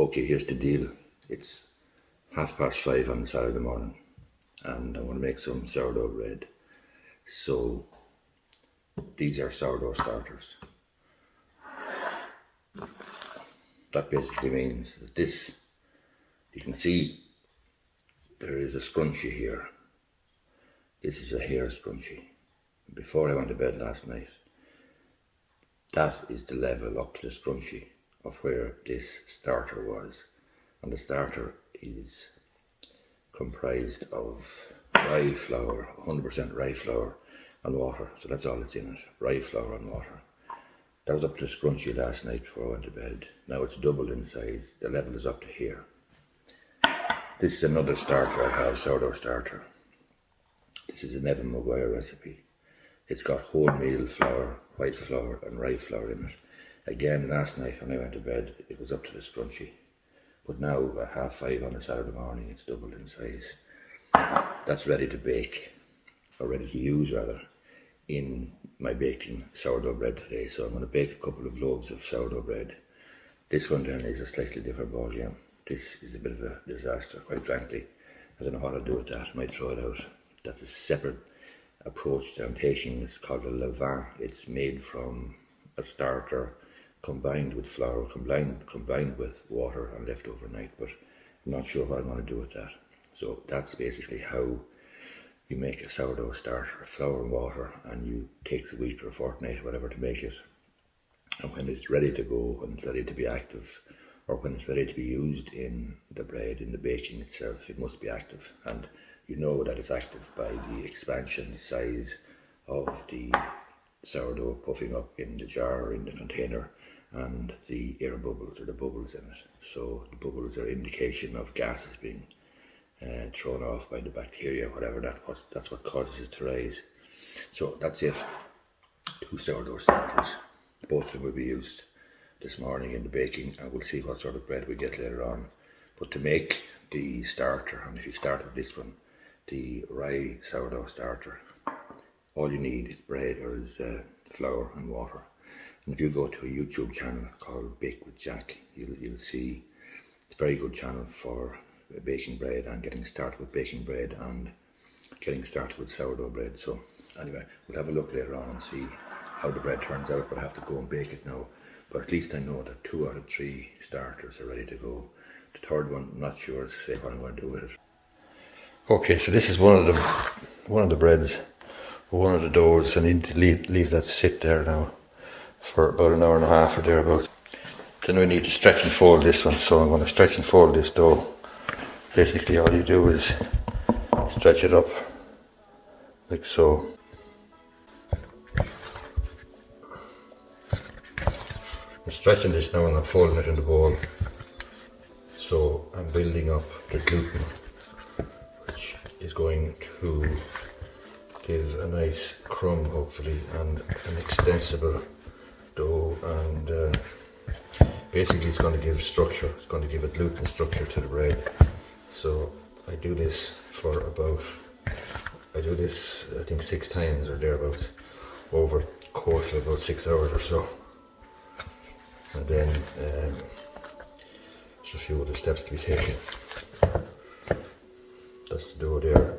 Okay, here's the deal. It's 5:30 on Saturday morning and I want to make some sourdough bread. So these are sourdough starters. That basically means that this, you can see there is a scrunchie here. This is a hair scrunchie. Before I went to bed last night, that is the level up to the scrunchie of where this starter was. And the starter is comprised of rye flour, 100% rye flour and water. So that's all that's in it, rye flour and water. That was up to the scrunchie last night before I went to bed. Now it's doubled in size. The level is up to here. This is another starter I have, sourdough starter. This is an Evan Maguire recipe. It's got wholemeal flour, white flour and rye flour in it. Again, last night when I went to bed, it was up to the scrunchie. But now at 5:30 on a Saturday morning, it's doubled in size. That's ready to bake, or ready to use rather, in my baking sourdough bread today. So I'm going to bake a couple of loaves of sourdough bread. This one then is a slightly different ballgame. This is a bit of a disaster, quite frankly. I don't know what I'll do with that. I might throw it out. That's a separate approach to taking. It's called a levain. It's made from a starter combined with flour, combined with water and left overnight, but I'm not sure what I'm going to do with that. So that's basically how you make a sourdough starter, flour and water, and you takes a week or a fortnight or whatever to make it. And when it's ready to go, when it's ready to be active, or when it's ready to be used in the bread, in the baking itself, it must be active. And you know that it's active by the expansion size of the sourdough puffing up in the jar or in the container, and the air bubbles or the bubbles in it. So the bubbles are indication of gases being thrown off by the bacteria, whatever that was. That's what causes it to rise. So that's it. 2 sourdough starters. Both of them will be used this morning in the baking, and we'll see what sort of bread we get later on. But to make the starter, and if you start with this one, the Rye Sourdough Starter, all you need is bread, or is flour and water. And if you go to a YouTube channel called Bake with Jack, you'll see it's a very good channel for baking bread and getting started with baking bread and getting started with sourdough bread. So anyway, we'll have a look later on and see how the bread turns out, but I have to go and bake it now. But at least I know that 2 out of 3 starters are ready to go. The third one, I'm not sure to say what I'm going to do with it. Okay, so this is one of the breads, one of the doughs. I need to leave that sit there now for about an hour and a half or thereabouts. Then we need to stretch and fold this one, so I'm going to stretch and fold this dough. Basically all you do is stretch it up like so. I'm stretching this now and I'm folding it in the bowl. So I'm building up the gluten, which is going to give a nice crumb hopefully, and an extensible dough, and basically it's going to give structure, it's going to give a gluten structure to the bread. So I do this I think 6 times or thereabouts over the course of about 6 hours or so. And then there's a few other steps to be taken. That's the dough there.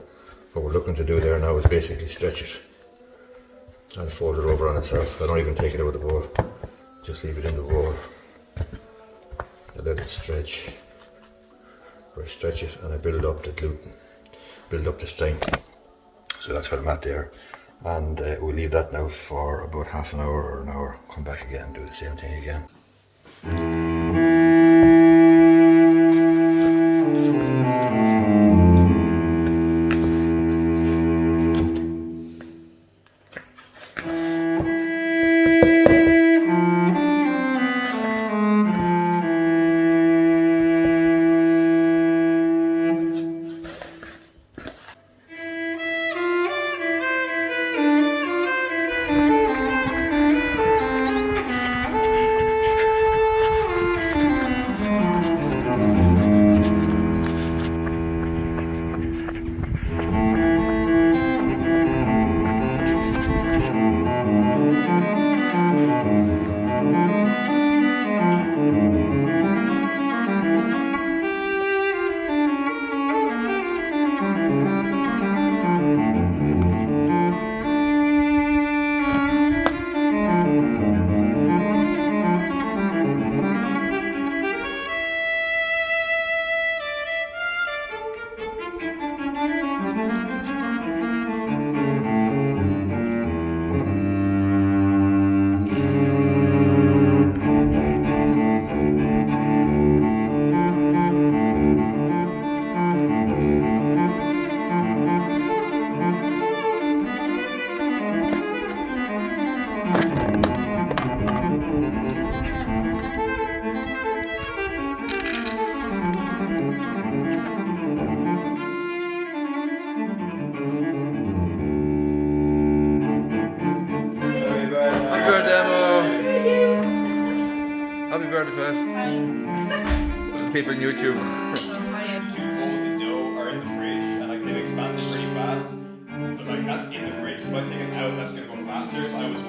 What we're looking to do there now is basically stretch it and fold it over on itself. I don't even take it out of the bowl, just leave it in the bowl. I let it stretch. I stretch it and I build up the gluten, build up the strength. So that's what I'm at there. And we'll leave that now for about half an hour or an hour. Come back again and do the same thing again. started, Pat? People on YouTube. 2 bowls of dough are in the fridge, and like they've expanded pretty fast. But like that's in the fridge, so if I take it out, that's gonna go faster. So I was.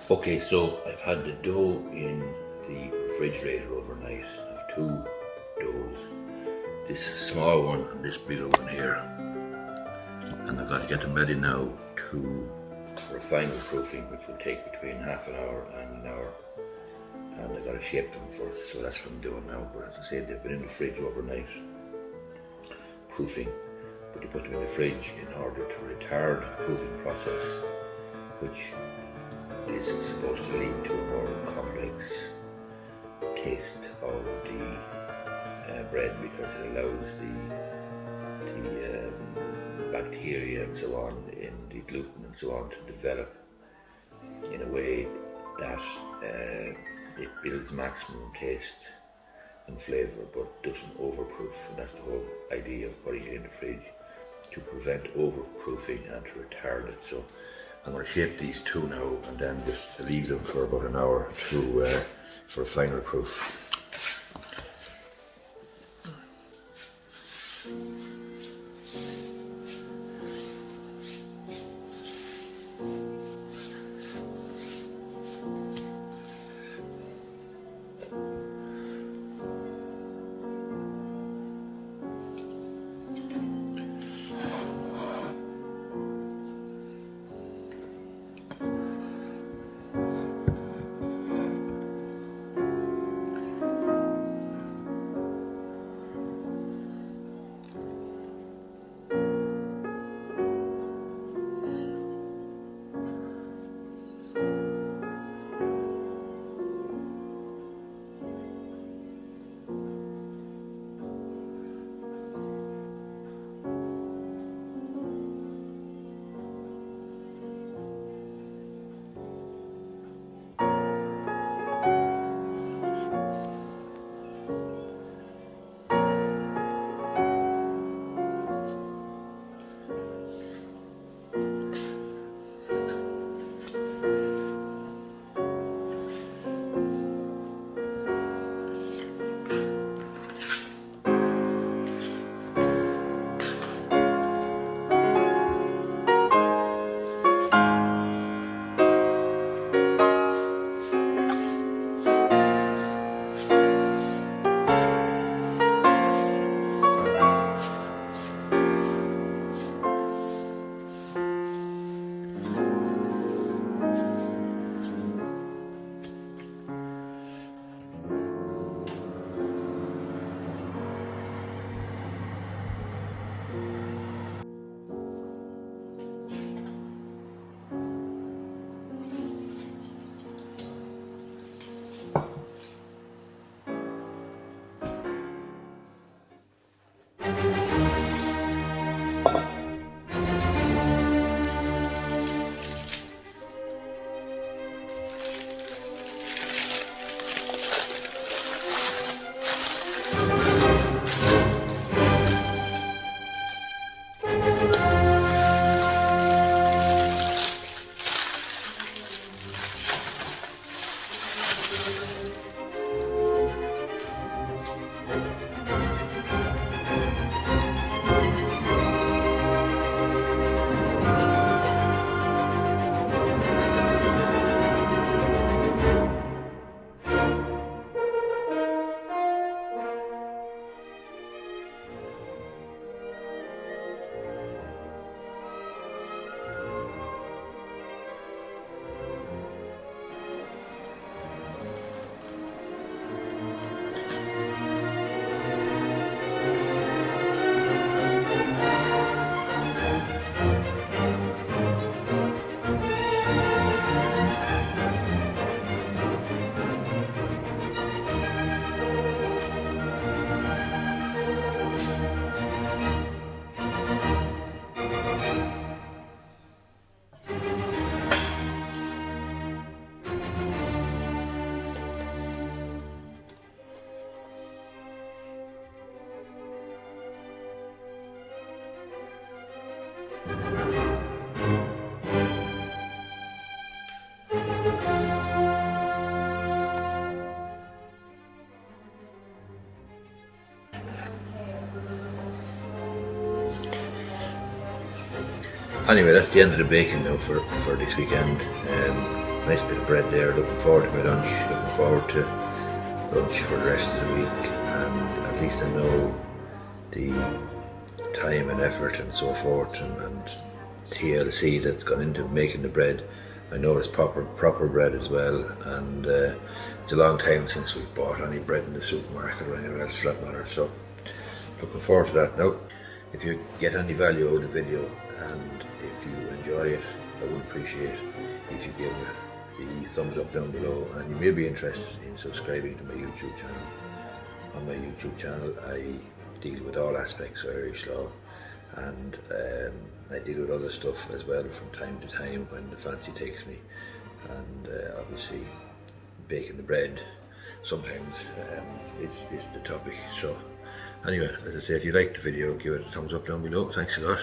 Okay, so I've had the dough in the refrigerator overnight. I have 2 doughs, this small one and this bigger one here, and I've got to get them ready now for a final proofing, which will take between half an hour and an hour, and I've got to shape them first, so that's what I'm doing now. But as I said, they've been in the fridge overnight proofing, but you put them in the fridge in order to retard the proofing process, which is supposed to lead to a more complex taste of the bread, because it allows the bacteria and so on, in the gluten and so on, to develop in a way that it builds maximum taste and flavour but doesn't overproof. And that's the whole idea of putting it in the fridge, to prevent overproofing and to retard it. So I'm going to shape these 2 now and then just leave them for about an hour for a final proof. Anyway, that's the end of the baking now for this weekend. Nice bit of bread there. Looking forward to my lunch. Looking forward to lunch for the rest of the week, and at least I know the time and effort and so forth and TLC that's gone into making the bread. I know it's proper bread as well, and it's a long time since we've bought any bread in the supermarket or anywhere else for that matter, so looking forward to that. Now, if you get any value out of the video and if you enjoy it, I would appreciate if you give the thumbs up down below, and you may be interested in subscribing to my YouTube channel. On my YouTube channel I deal with all aspects of Irish law, and I deal with other stuff as well from time to time when the fancy takes me, and obviously baking the bread sometimes is the topic. So anyway, as I say, if you liked the video, give it a thumbs up down below. Thanks a lot.